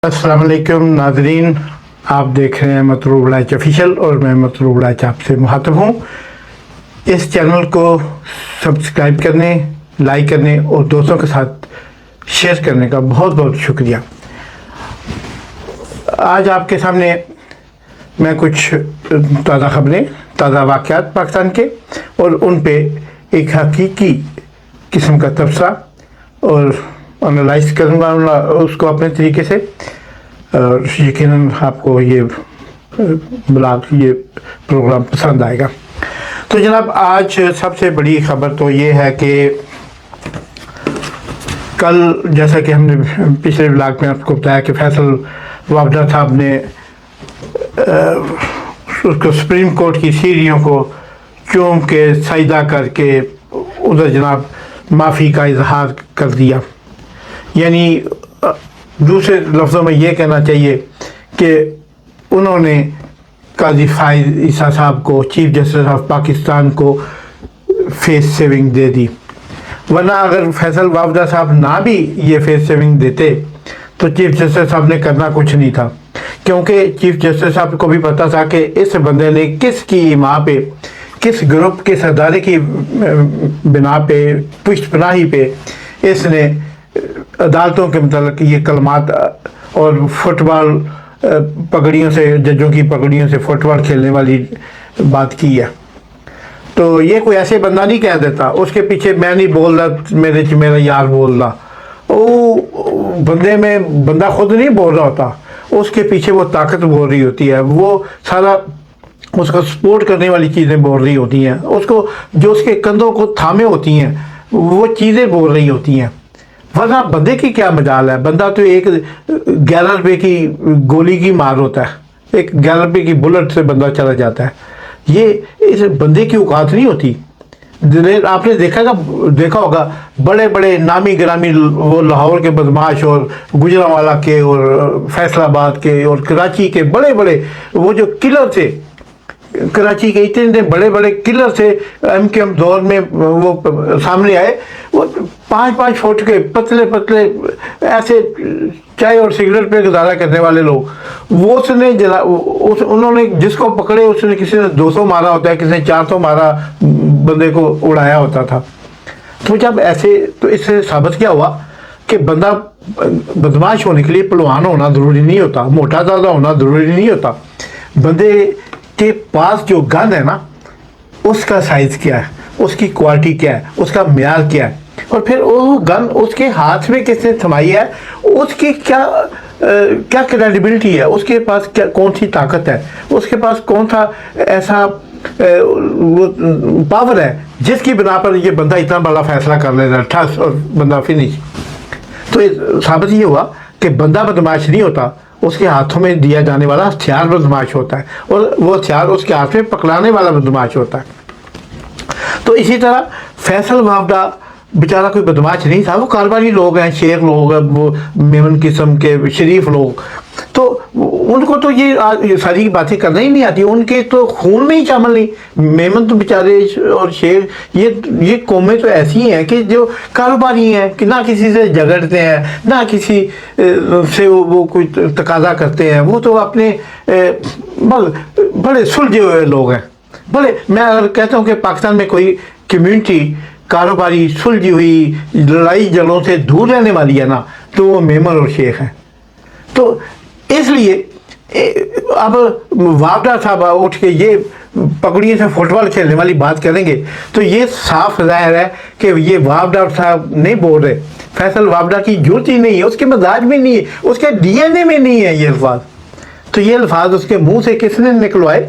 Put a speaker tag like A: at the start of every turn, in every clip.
A: अस्सलाम वालेकुम नाजरीन, आप देख रहे हैं मतलूब लाइच ऑफिशियल और मैं मतलूब लाइच आपसे मुखातब हूँ। इस चैनल को सब्सक्राइब करने, लाइक करने और दोस्तों के साथ शेयर करने का बहुत बहुत शुक्रिया। आज आपके सामने मैं कुछ ताज़ा खबरें, ताज़ा वाक़यात पाकिस्तान के और उन पे एक हकीकी किस्म का तबसरा और एनालाइज करूँगा उसको अपने तरीके से, और यकीनन आपको ये ब्लॉग, ये प्रोग्राम पसंद आएगा। तो जनाब, आज सबसे बड़ी खबर तो ये है कि कल, जैसा कि हमने पिछले ब्लॉग में आपको बताया कि फैसल वावडा साहब ने उसको सुप्रीम कोर्ट की सीढ़ियों को चूम के सजदा करके उधर जनाब माफ़ी का इजहार कर दिया। यानी दूसरे लफ्ज़ों में ये कहना चाहिए कि उन्होंने काजी फाइज ईसा साहब को, चीफ जस्टिस ऑफ पाकिस्तान को फेस सेविंग दे दी। वरना अगर फैसल वावडा साहब ना भी ये फेस सेविंग देते तो चीफ जस्टिस साहब ने करना कुछ नहीं था, क्योंकि चीफ जस्टिस साहब को भी पता था कि इस बंदे ने किसकी माँ पे, किस ग्रुप के सरदारे की बिना पे, पुष्टपनाही पे इसने अदालतों के मतलब ये कलमात और फुटबॉल पगड़ियों से, जजों की पगड़ियों से फुटबॉल खेलने वाली बात की है। तो ये कोई ऐसे बंदा नहीं कह देता, उसके पीछे मैं नहीं बोल रहा, मेरा यार बोल रहा, वो बंदे में बंदा खुद नहीं बोल रहा होता, उसके पीछे वो ताकत बोल रही होती है, वो सारा उसका सपोर्ट करने वाली चीज़ें बोल रही होती हैं, उसको जो उसके कंधों को थामे होती हैं वो चीज़ें बोल रही होती हैं। वरना बंदे की क्या मजाल है, बंदा तो एक 11 रुपये की गोली की मार होता है, एक 11 रुपये की बुलेट से बंदा चला जाता है। ये इस बंदे की औकात नहीं होती। आपने देखा होगा बड़े बड़े नामी गिरामी वो लाहौर के बदमाश और गुजरांवाला के और फैसलाबाद के और कराची के बड़े बड़े वो जो किलर थे, कराची के इतने बड़े बड़े किलर थे एमकेएम दौर में, वो सामने आए, वो 5-5 फुट के पतले पतले ऐसे चाय और सिगरेट पे गुजारा करने वाले लोग, वो उन्होंने जिसको पकड़े उसने, किसी ने 200 मारा होता है, किसी ने 400 मारा, बंदे को उड़ाया होता था। तो जब ऐसे, तो इससे साबित क्या हुआ कि बंदा बदमाश होने के लिए पहलवान होना ज़रूरी नहीं होता, मोटा ताज़ा होना ज़रूरी नहीं होता। बंदे के पास जो गन है ना, उसका साइज़ क्या है, उसकी क्वालिटी क्या है, उसका म्यार क्या है, और फिर वो गन उसके हाथ में किसने थमाई है, उसकी क्या क्रेडिबिलिटी है, उसके पास क्या, कौन सी ताकत है, उसके पास कौन सा ऐसा वो पावर है जिसकी बिना पर ये बंदा इतना बड़ा फैसला कर ले रहा है, ठस और बंदा फिनिश। तो साबित ये हुआ कि बंदा बदमाश नहीं होता, उसके हाथों में दिया जाने वाला हथियार बदमाश होता है, और वो हथियार उसके हाथ में पकड़ाने वाला बदमाश होता है। तो इसी तरह फैसल वावडा बेचारा कोई बदमाश नहीं था, वो कारोबारी लोग हैं, शेख लोग हैं, वो मेमन किस्म के शरीफ लोग, तो उनको तो ये सारी बातें करना ही नहीं आती, उनके तो खून में ही शामिल नहीं। मेमन तो बेचारे और शेख, ये कौमें तो ऐसी हैं कि जो कारोबारी हैं, कि ना किसी से झगड़ते हैं, ना किसी से वो कोई तकाजा करते हैं, वो तो अपने बड़े सुलझे हुए लोग हैं। बड़े, मैं अगर कहता हूँ कि पाकिस्तान में कोई कम्यूनिटी कारोबारी सुलझी हुई, लड़ाई झगड़ों से दूर रहने वाली है ना, तो वो मेमन और शेख हैं। तो इसलिए अब वावडा साहब उठ के ये पगड़ियों से फुटबॉल खेलने वाली बात करेंगे तो ये साफ जाहिर है कि ये वावडा साहब नहीं बोल रहे, फैसल वावडा की जरूरत ही नहीं है, उसके मजाज में नहीं है, उसके डीएनए में नहीं है ये अल्फाज। तो ये अल्फाज उसके मुंह से किसने निकलवाए?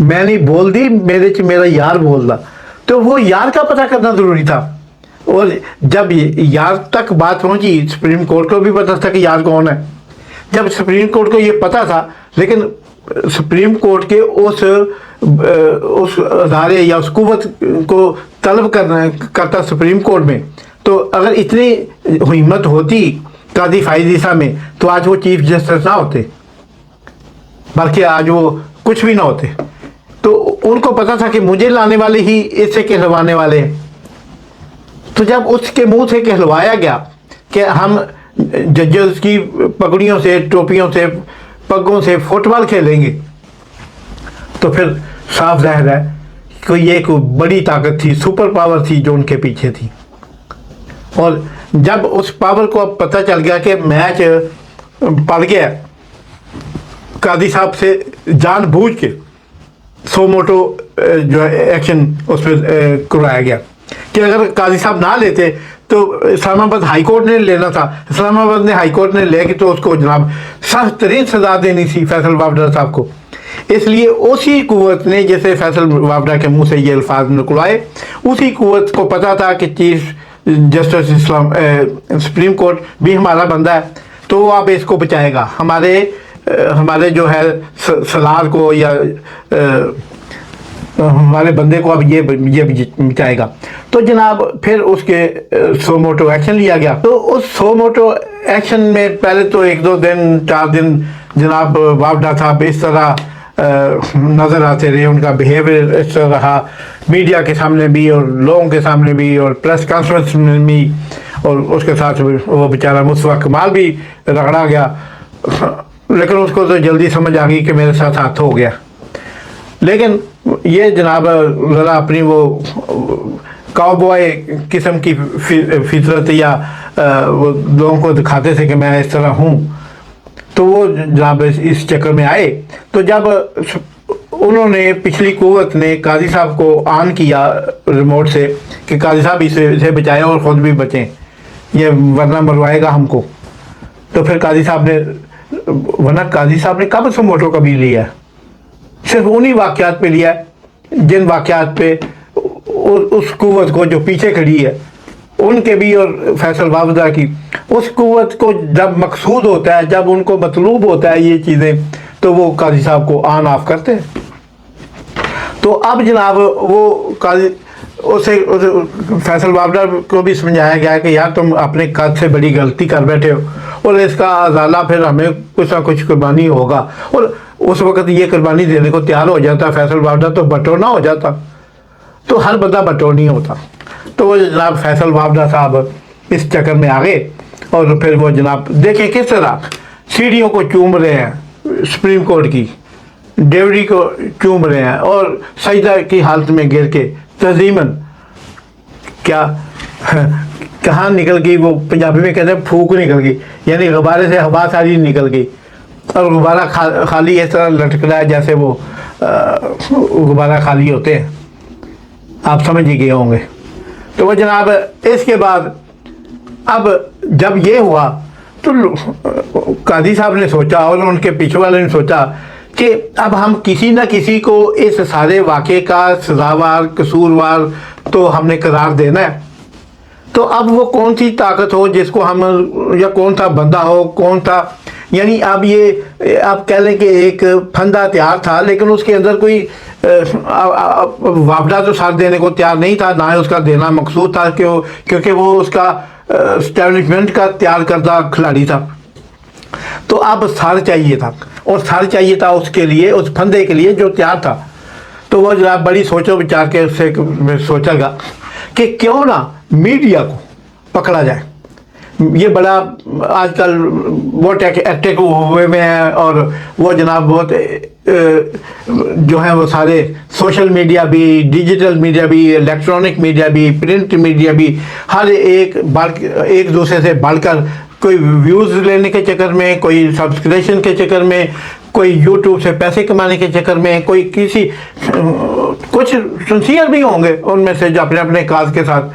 A: मैं नहीं बोल दी, मेरा यार बोल रहा। तो वो यार का पता करना ज़रूरी था, और जब यार तक बात पहुंची, सुप्रीम कोर्ट को भी पता था कि यार कौन है। जब सुप्रीम कोर्ट को ये पता था, लेकिन सुप्रीम कोर्ट के उस अदारे या उस कुव्वत को तलब करता सुप्रीम कोर्ट में, तो अगर इतनी हिम्मत होती काजी फाइज ईसा में, तो आज वो चीफ जस्टिस ना होते, बल्कि आज वो कुछ भी ना होते। तो उनको पता था कि मुझे लाने वाले ही इससे कहलवाने वाले हैं। तो जब उसके मुंह से कहलवाया गया कि हम जजेस की पगड़ियों से, टोपियों से, पगों से फुटबॉल खेलेंगे, तो फिर साफ जाहिर है कि ये एक बड़ी ताकत थी, सुपर पावर थी जो उनके पीछे थी। और जब उस पावर को अब पता चल गया कि मैच पड़ गया, कादी साहब से जानबूझ के सो मोटो जो है एक्शन उस पर करवाया गया कि अगर कादी साहब ना लेते तो इस्लामाबाद हाई कोर्ट ने लेना था। इस्लामाबाद ने हाई कोर्ट ने ले के तो उसको जनाब सख्त तरीन सजा देनी थी फैसल वावडा साहब को। इसलिए उसी कुव्वत ने, जैसे फैसल वावडा के मुंह से ये अल्फाज निकलवाए, उसी कुव्वत को पता था कि चीफ जस्टिस इस्लाम सुप्रीम कोर्ट भी हमारा बंदा है, तो वो अब इसको बचाएगा, हमारे जो है सलार को या हमारे बंदे को अब ये बचाएगा। तो जनाब फिर उसके सो मोटो एक्शन लिया गया। तो उस सो मोटो एक्शन में पहले तो 1-2 दिन 4 दिन जनाब वावडा साहब इस तरह नज़र आते रहे, उनका बिहेवियर इस तरह रहा, मीडिया के सामने भी और लोगों के सामने भी और प्रेस कॉन्फ्रेंस में भी, और उसके साथ वो बेचारा मुस्तफा कमाल भी रगड़ा गया, लेकिन उसको तो जल्दी समझ आ गई कि मेरे साथ हाथ हो गया। लेकिन ये जनाब ज़रा अपनी वो काउबॉय किस्म की फितरत या वो लोगों को दिखाते थे कि मैं इस तरह हूँ, तो वो जनाब इस चक्कर में आए। तो जब उन्होंने, पिछली कुव्वत ने काजी साहब को ऑन किया रिमोट से कि काजी साहब इसे बचाएं और ख़ुद भी बचें, ये वरना मरवाएगा हमको, तो फिर काजी साहब ने, वरना काजी साहब ने कब सो मोटो कभी लिया, सिर्फ उन्हीं वाक़यात पे लिया जिन वाक़यात पे उस कुव्वत को जो पीछे खड़ी है उनके भी और फैसल वावडा की, उस कुव्वत को जब मकसूद होता है, जब उनको मतलूब होता है ये चीज़ें, तो वो काजी साहब को ऑन ऑफ करते हैं। तो अब जनाब वो काजी उसे फैसल वावडा को भी समझाया गया कि यार तुम अपने कद से बड़ी गलती कर बैठे हो और इसका अजाला फिर हमें कुछ ना कुछ कुर्बानी होगा। और उस वक़्त ये कुर्बानी देने को तैयार हो जाता फैसल वावडा, तो बटोरना हो जाता, तो हर बंदा बटोर नहीं होता। तो वो जनाब फैसल वावडा साहब इस चक्कर में आ गए और फिर वो जनाब देखें किस तरह सीढ़ियों को चूम रहे हैं सुप्रीम कोर्ट की, डेवरी को चूम रहे हैं और सजदा की हालत में गिर के तज़ीमन, क्या कहाँ निकल गई, वो पंजाबी में कहते हैं फूक निकल गई, यानी गुब्बारे से हवा सारी निकल गई और गुब्बारा खाली इस तरह लटक रहा है जैसे वो गुब्बारा खाली होते हैं, आप समझ ही गए होंगे। तो वो जनाब इसके बाद अब जब ये हुआ तो कादी साहब ने सोचा और उनके पीछे वाले ने सोचा कि अब हम किसी न किसी को इस सारे वाक़े का सज़ावार, कसूरवार तो हमने करार देना है। तो अब वो कौन सी ताकत हो जिसको हम, या कौन सा बंदा हो, कौन सा, यानी अब ये आप कह लें कि एक फंदा तैयार था लेकिन उसके अंदर कोई वावडा तो साथ देने को तैयार नहीं था, ना ही उसका देना मकसूद था क्योंकि वो उसका एस्टेब्लिशमेंट का तैयार करदा खिलाड़ी था। तो अब सर चाहिए था, और सर चाहिए था उसके लिए, उस फंदे के लिए जो तैयार था। तो वो जनाब बड़ी सोचो विचार के उससे सोचेगा कि क्यों ना मीडिया को पकड़ा जाए। ये बड़ा आजकल बहुत एक्टिव हुए में है और वो जनाब बहुत जो है वो सारे सोशल मीडिया भी, डिजिटल मीडिया भी, इलेक्ट्रॉनिक मीडिया भी, प्रिंट मीडिया भी, हर एक दूसरे से बढ़कर, कोई व्यूज़ लेने के चक्कर में, कोई सब्सक्रिप्शन के चक्कर में, कोई यूट्यूब से पैसे कमाने के चक्कर में, कोई किसी, कुछ सिंसियर भी होंगे उनमें से जो अपने अपने काज के साथ।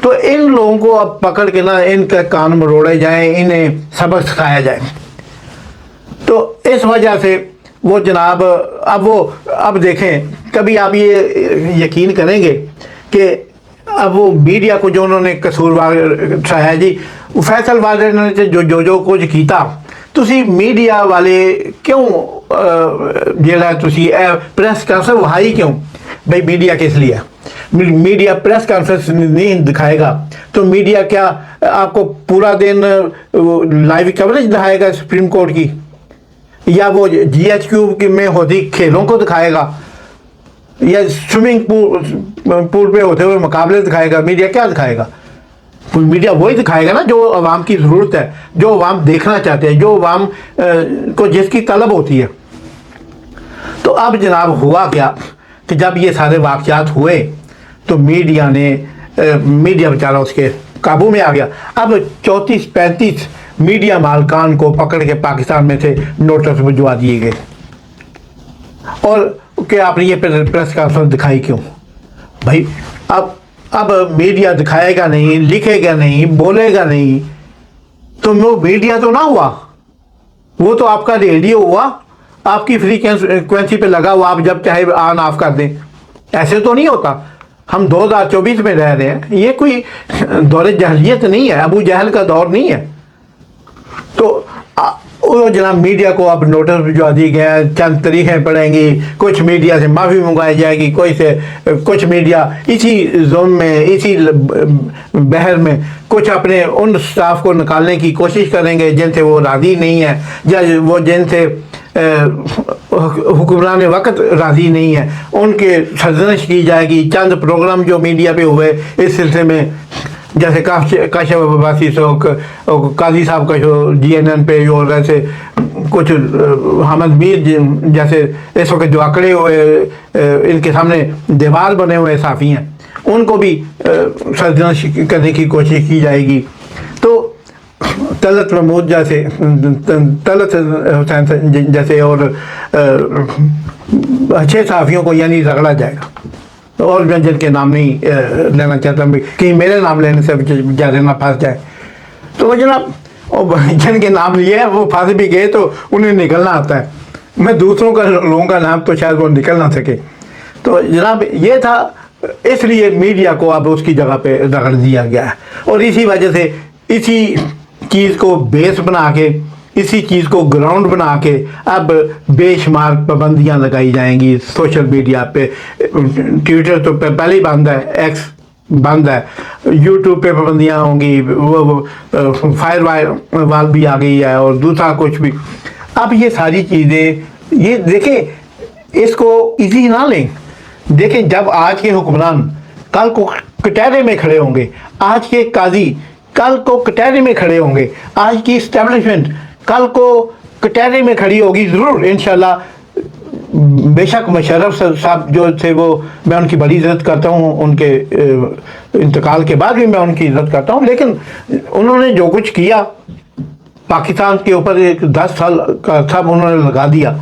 A: तो इन लोगों को अब पकड़ के ना इनके कान मरोड़े जाएं, इन्हें सबक सिखाया जाए। तो इस वजह से वो जनाब अब देखें, कभी आप ये यकीन करेंगे कि अब वो मीडिया को जो उन्होंने कसूरवार ठहराया जी, फैसल वाले ने जो कुछ किया, तुसी मीडिया वाले क्यों जेड़ा तुसी प्रेस कॉन्फ्रेंस वहाई क्यों भाई, मीडिया किस लिए? मीडिया प्रेस कॉन्फ्रेंस नहीं दिखाएगा तो मीडिया क्या आपको पूरा दिन लाइव कवरेज दिखाएगा सुप्रीम कोर्ट की, या वो GHQ में होती खेलों को दिखाएगा, या स्विमिंग पूल पे होते हुए मुकाबले दिखाएगा? मीडिया क्या दिखाएगा? کوئی میڈیا وہی دکھائے گا نا جو عوام کی ضرورت ہے، جو عوام دیکھنا چاہتے ہیں، جو عوام کو جس کی طلب ہوتی ہے۔ تو اب جناب ہوا کیا کہ جب یہ سارے واقعات ہوئے تو میڈیا بیچارہ اس کے قابو میں آ گیا۔ اب 34-35 میڈیا مالکان کو پکڑ کے پاکستان میں سے نوٹس بھجوا دیے گئے، اور کہ آپ نے یہ پریس کانفرنس دکھائی کیوں؟ بھائی اب میڈیا دکھائے گا نہیں، لکھے گا نہیں، بولے گا نہیں، تو وہ میڈیا تو نہ ہوا، وہ تو آپ کا ریڈیو ہوا، آپ کی فریکوینسی پہ لگا ہوا، آپ جب چاہے آن آف کر دیں۔ ایسے تو نہیں ہوتا۔ ہم 2024 میں رہ رہے ہیں، یہ کوئی دور جہلیت نہیں ہے، ابو جہل کا دور نہیں ہے۔ تو وہ جناب میڈیا کو اب نوٹس بھجوا دی گیا، چند تاریخیں پڑیں گی، کچھ میڈیا سے معافی منگوائی جائے گی، کچھ میڈیا اسی زون میں، اسی بحر میں کچھ اپنے ان سٹاف کو نکالنے کی کوشش کریں گے جن سے وہ راضی نہیں ہے، یا وہ جن سے حکمران وقت راضی نہیں ہے، ان کے سرزنش کی جائے گی۔ چند پروگرام جو میڈیا پہ ہوئے اس سلسلے میں، جیسے کاشف عباسی قاضی صاحب کا شو GNN پہ، اور ایسے کچھ حامد میر جیسے اس وقت جو اکڑے ہوئے ان کے سامنے دیوار بنے ہوئے صحافی ہیں، ان کو بھی سرزنش کرنے کی کوشش کی جائے گی۔ تو طلعت محمود جیسے، طلعت حسین جیسے اور اچھے صحافیوں کو یعنی رگڑا جائے گا، اور میں جن کے نام نہیں لینا چاہتا ہوں، کہیں میرے نام لینے سے بیچارے نہ پھنس جائے۔ تو وہ جناب جن کے نام لیے وہ پھنس بھی گئے تو انہیں نکلنا آتا ہے، میں دوسروں کا لوگوں کا نام تو شاید وہ نکل نہ سکے۔ تو جناب یہ تھا، اس لیے میڈیا کو اب اس کی جگہ پہ رگڑ دیا گیا ہے، اور اسی وجہ سے اسی چیز کو بیس بنا کے، اسی چیز کو گراؤنڈ بنا کے اب بے شمار پابندیاں لگائی جائیں گی سوشل میڈیا پہ۔ ٹویٹر تو پہلے ہی بند ہے، ایکس بند ہے، یوٹیوب پہ پابندیاں ہوں گی، وہ فائر وال بھی آ گئی ہے، اور دوسرا کچھ بھی۔ اب یہ ساری چیزیں، یہ دیکھیں، اس کو ایزی نہ لیں۔ دیکھیں جب آج کے حکمران کل کو کٹہرے میں کھڑے ہوں گے، آج کے قاضی کل کو کٹہرے میں کھڑے ہوں گے، آج کی اسٹیبلشمنٹ کل کو کٹہرے میں کھڑی ہوگی ضرور انشاءاللہ۔ بے شک مشرف صاحب جو تھے، وہ میں ان کی بڑی عزت کرتا ہوں، ان کے انتقال کے بعد بھی میں ان کی عزت کرتا ہوں، لیکن انہوں نے جو کچھ کیا پاکستان کے اوپر، ایک 10 سال کا سب انہوں نے لگا دیا،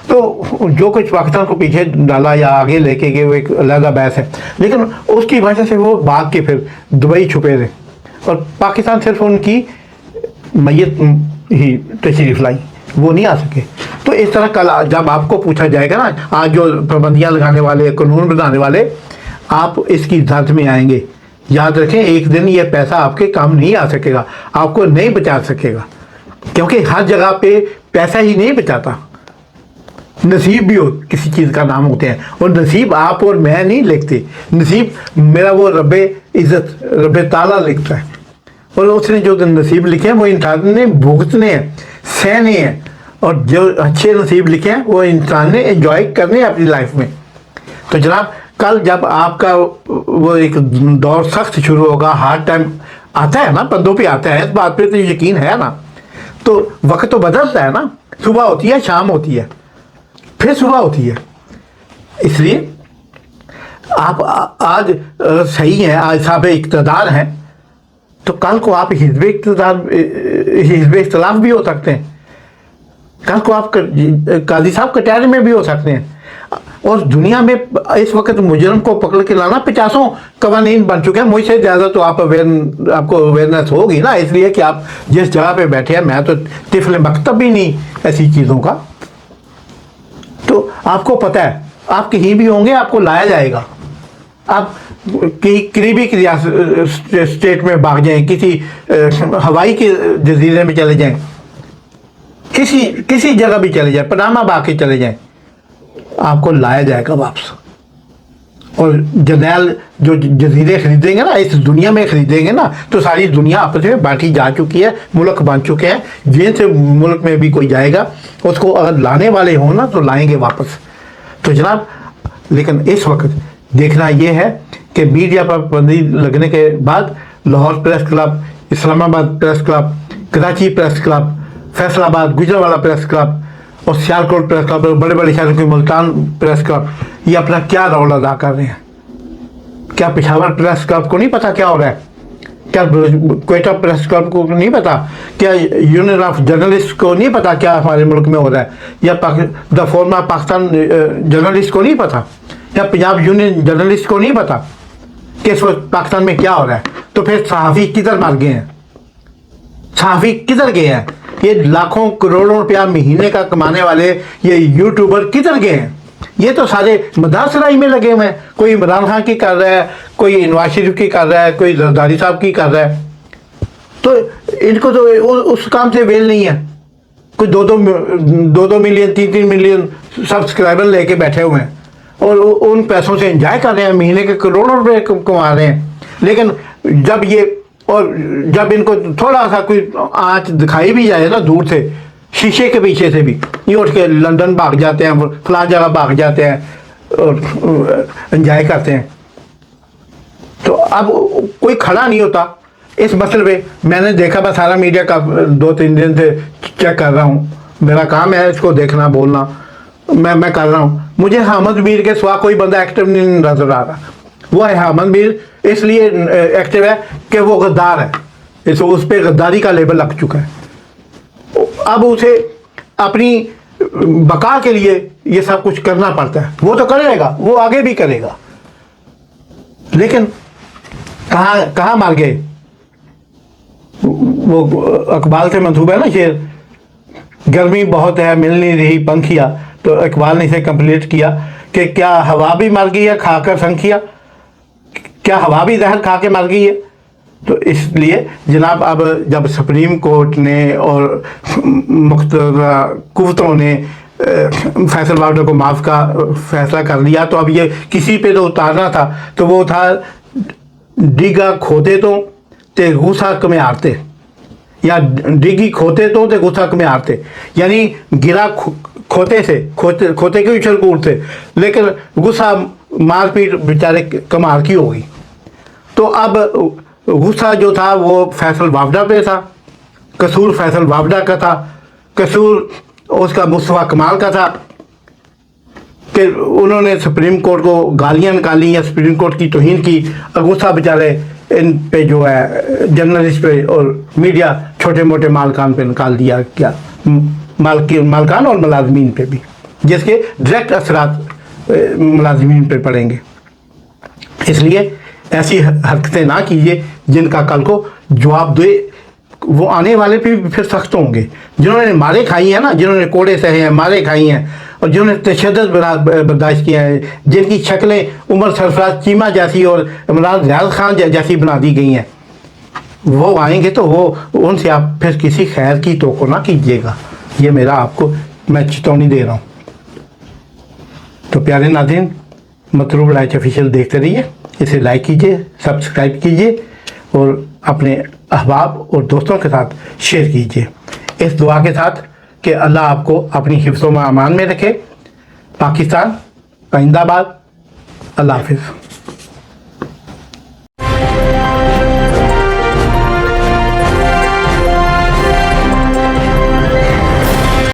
A: تو جو کچھ پاکستان کو پیچھے ڈالا یا آگے لے کے گئے وہ ایک علیحدہ بحث ہے، لیکن اس کی وجہ سے وہ بھاگ کے پھر دبئی چھپے رہے، اور پاکستان صرف ان کی میت ہی تشریف لائی، وہ نہیں آ سکے۔ تو اس طرح کل جب آپ کو پوچھا جائے گا نا، آج جو پابندیاں لگانے والے، قانون بنانے والے، آپ اس کی زد میں آئیں گے، یاد رکھیں ایک دن یہ پیسہ آپ کے کام نہیں آ سکے گا، آپ کو نہیں بچا سکے گا، کیونکہ ہر جگہ پہ پیسہ ہی نہیں بچاتا، نصیب بھی ہو کسی چیز کا نام ہوتے ہیں، اور نصیب آپ اور میں نہیں لکھتے، نصیب میرا وہ رب عزت، رب تعالیٰ لکھتا ہے، اور اس نے جو نصیب لکھے ہیں وہ انسان نے بھگتنے ہیں، سہنے ہیں، اور جو اچھے نصیب لکھے ہیں وہ انسان نے انجوائے کرنے ہیں اپنی لائف میں۔ تو جناب کل جب آپ کا وہ ایک دور سخت شروع ہوگا، ہارڈ ٹائم آتا ہے نا، بندوں پہ آتا ہے، اس بات پہ تو یقین ہے نا، تو وقت تو بدلتا ہے نا، صبح ہوتی ہے، شام ہوتی ہے، پھر صبح ہوتی ہے، اس لیے آپ آج صحیح ہیں، آج صاحب اقتدار ہیں، تو کل کو آپ حزب اختلاف بھی ہو سکتے ہیں، کل کو آپ قاضی صاحب کٹہرے میں بھی ہو سکتے ہیں، اور دنیا میں اس وقت مجرم کو پکڑ کے لانا 50 قوانین بن چکے ہیں، مجھ سے زیادہ تو آپ کو اویئرنیس ہوگی نا، اس لیے کہ آپ جس جگہ پہ بیٹھے ہیں، میں تو طفل مکتب بھی نہیں ایسی چیزوں کا، تو آپ کو پتہ ہے آپ کہیں بھی ہوں گے آپ کو لایا جائے گا، آپ قریبی اسٹیٹ میں بھاگ جائیں، کسی ہوائی کے جزیرے میں چلے جائیں، کسی جگہ بھی چلے جائیں، پناما بھاگ کے چلے جائیں، آپ کو لایا جائے گا واپس۔ اور جرنیل جو جزیرے خریدیں گے نا، اس دنیا میں خریدیں گے نا، تو ساری دنیا آپس میں بانٹی جا چکی ہے، ملک بن چکے ہیں، جن سے ملک میں بھی کوئی جائے گا اس کو اگر لانے والے ہوں نا تو لائیں گے واپس۔ تو جناب لیکن اس وقت دیکھنا یہ ہے کہ میڈیا پر پابندی لگنے کے بعد Lahore press club, Islamabad press club, Karachi press club, Faisalabad Gujranwala press club और सियालकोट प्रेस क्लब और बड़े बड़े शहरों के मुल्तान प्रेस क्लब, ये अपना क्या रोल अदा कर रहे हैं? क्या पेशावर प्रेस क्लब को नहीं पता क्या हो रहा है? क्या क्वेटा प्रेस क्लब को नहीं पता? क्या यूनियन ऑफ जर्नलिस्ट को नहीं पता क्या हमारे मुल्क में हो रहा है? या the forum of Pakistan journalist को नहीं पता? या पंजाब यूनियन जर्नलिस्ट को नहीं पता कि इस वक्त पाकिस्तान में क्या हो रहा है? तो फिर सहाफ़ी किधर मर गए हैं? सहाफ़ी किधर गए हैं? ये लाखों करोड़ों रुपया महीने का कमाने वाले ये यूट्यूबर किधर गए हैं? ये तो सारे मदारसराई में लगे हुए हैं। कोई इमरान खान की कर रहा है, कोई नवाज शरीफ की कर रहा है, कोई जरदारी साहब की कर रहा है। तो इनको तो उस काम से वेल नहीं है। कोई दो मिलियन 3 मिलियन सब्सक्राइबर लेके बैठे हुए हैं और उन पैसों से एंजॉय कर रहे हैं, महीने के करोड़ों रुपए कमा रहे हैं। लेकिन जब इनको थोड़ा सा कोई आँच दिखाई भी जाए ना दूर से, शीशे के पीछे से भी, ये उठ के लंदन भाग जाते हैं, फलां जगह भाग जाते हैं और एंजॉय करते हैं। तो अब कोई खड़ा नहीं होता इस मसले पे। मैंने देखा, मैं सारा मीडिया का 2-3 दिन से चेक कर रहा हूँ, मेरा काम है इसको देखना बोलना, मैं कर रहा हूँ। मुझे अहमद मीर के सिवा कोई बंदा एक्टिव नहीं नजर आ रहा। वो है अहमद मीर इसलिए एक्टिव है कि वो गद्दार है, उस पर गद्दारी का लेबल लग चुका है। अब उसे अपनी बका के लिए ये सब कुछ करना पड़ता है। वो तो करेगा, वो आगे भी करेगा, लेकिन कहाँ मार गए? वो इकबाल से मंसूब है ना शेर, गर्मी बहुत है मिल नहीं रही पंखिया। तो इकबाल ने इसे कंप्लीट किया कि क्या हवा भी मर गई है खाकर संखिया? क्या हवा भी जहर खा के मर गई है? तो इसलिए जनाब, अब जब सुप्रीम कोर्ट ने और मुख्तरा कुव्वतों ने फैसल वार्डर को माफ़ का फैसला कर लिया, तो अब ये किसी पे तो उतारना था। तो वो था डिगा खोते ते गुस्सा कमें हारते, या डिगी खोते ते गुस्सा कमें हारते। यानी गिरा खोते से, खोते के उछल कूद थे, लेकिन गुस्सा मारपीट बेचारे कमाल की हो गई। तो अब गुस्सा जो था वो फैसल वावडा पे था, कसूर फैसल वावडा का था, कसूर उसका मुस्तफ़ा कमाल का था कि उन्होंने सुप्रीम कोर्ट को गालियाँ निकाली या सुप्रीम कोर्ट की तौहीन की। और गुस्सा बेचारे इन पे जो है जर्नलिस्ट पे और मीडिया छोटे मोटे मालकान पे निकाल दिया। क्या मालकान और मुलाजमीन पे भी, जिसके डायरेक्ट असरात मुलाजमीन पे पड़ेंगे। इसलिए ऐसी हरकतें ना कीजिए जिनका कल को जवाब दे वो आने वाले पे भी फिर सख्त होंगे। जिन्होंने मारे खाई हैं ना, जिन्होंने कोड़े सहे हैं, मारे खाई हैं, और जिन्होंने तशद्दुद बर्दाश्त किया है, जिनकी शक्लें उमर सरफराज चीमा जैसी और इमरान ज़ियाद खान जैसी बना दी गई हैं, वो आएंगे तो वो उनसे आप फिर किसी खैर की तोक़ो ना कीजिएगा। ये मेरा आपको मैं चेतावनी दे रहा हूँ। तो प्यारे नाज़रीन, मतलूब लाइच ऑफिशियल देखते रहिए, इसे लाइक कीजिए, सब्सक्राइब कीजिए और अपने अहबाब और दोस्तों के साथ शेयर कीजिए, इस दुआ के साथ कि अल्लाह आपको अपनी हिफ्ज़ो में अमान में रखे। पाकिस्तान जिंदाबाद। अल्लाह हाफ़िज़।